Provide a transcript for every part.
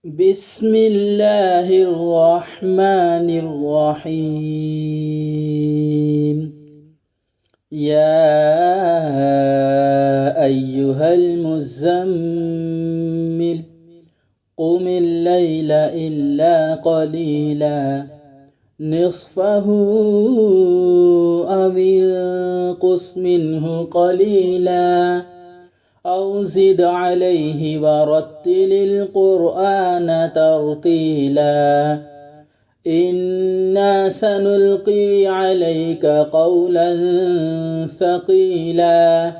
بسم الله الرحمن الرحيم. يا أيها المزمل قم الليل إلا قليلا نصفه أو انقص منه قليلا أو زد عليه ورتل القرآن ترتيلا إنا سنلقي عليك قولا ثقيلا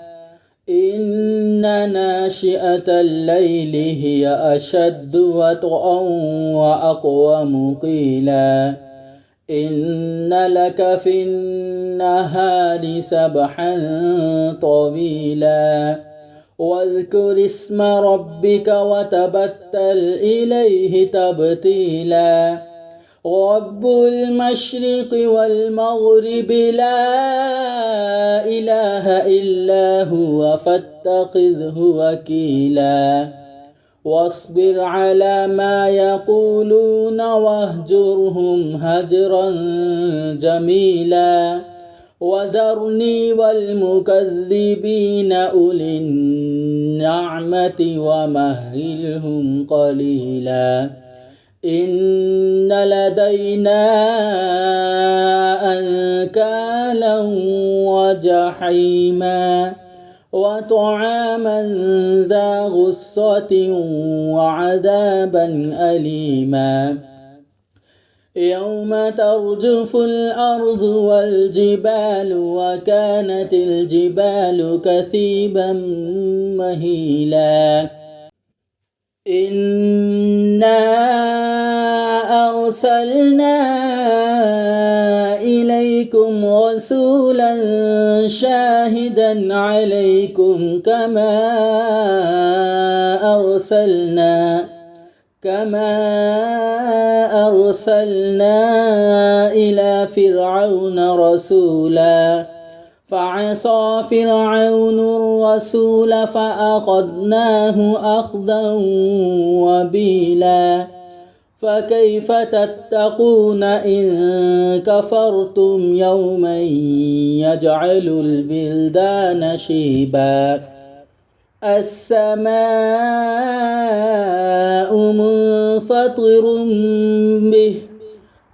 إن ناشئة الليل هي أشد وطئا وأقوم قيلا إن لك في النهار سبحا طويلا واذكر اسم ربك وتبتل إليه تبتيلا رب المشرق والمغرب لا إله إلا هو فاتخذه وكيلا واصبر على ما يقولون واهجرهم هجرا جميلا وذرني والمكذبين أولي النعمة ومهلهم قليلا إن لدينا أنكالا وجحيما وطعاما ذا غصة وعذابا أليما يوم ترجف الأرض والجبال وكانت الجبال كثيبا مهيلا إنا أرسلنا إليكم رسولا شاهدا عليكم كما أرسلنا إلى فرعون رسولا فعصى فرعون الرسول فأخذناه أخذا وبيلا فكيف تتقون إن كفرتم يوما يجعل البلدان شيبا السماء منفطر به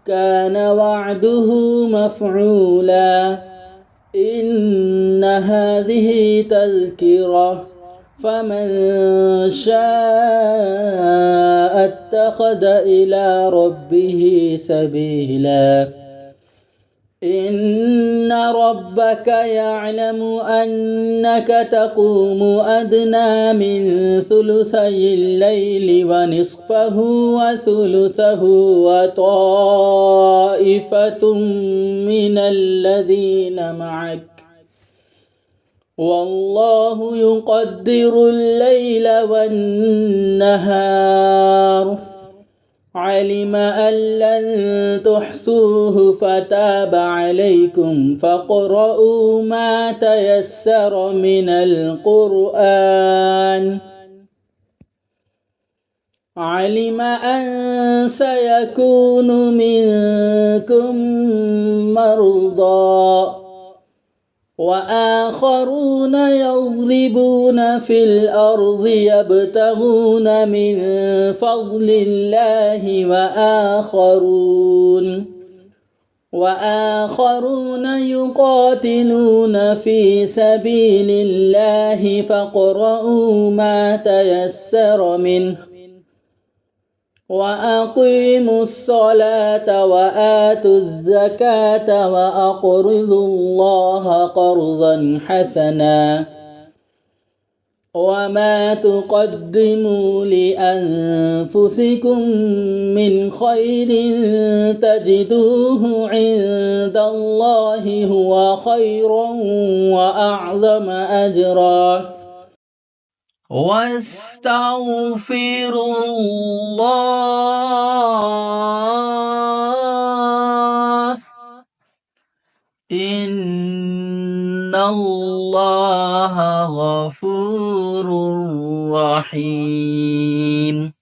كان وعده مفعولا إن هذه تذكرة فمن شاء اتخذ إلى ربه سبيلا إن ربك يعلم أنك تقوم أدنى من ثلثي الليل ونصفه وثلثه وطائفة من الذين معك والله يقدر الليل والنهار علم أن لن تحصوه فتاب عليكم فاقرؤوا ما تيسر من القرآن علم أن سيكون منكم مرضى وآخرون يضربون في الأرض يبتغون من فضل الله وآخرون يقاتلون في سبيل الله فاقرؤوا ما تيسر منه وأقيموا الصلاة وآتوا الزكاة وأقرضوا الله قرضا حسنا وما تقدموا لأنفسكم من خير تجدوه عند الله هو خيرا وأعظم أجرا واستغفروا الله إن الله غفور رحيم.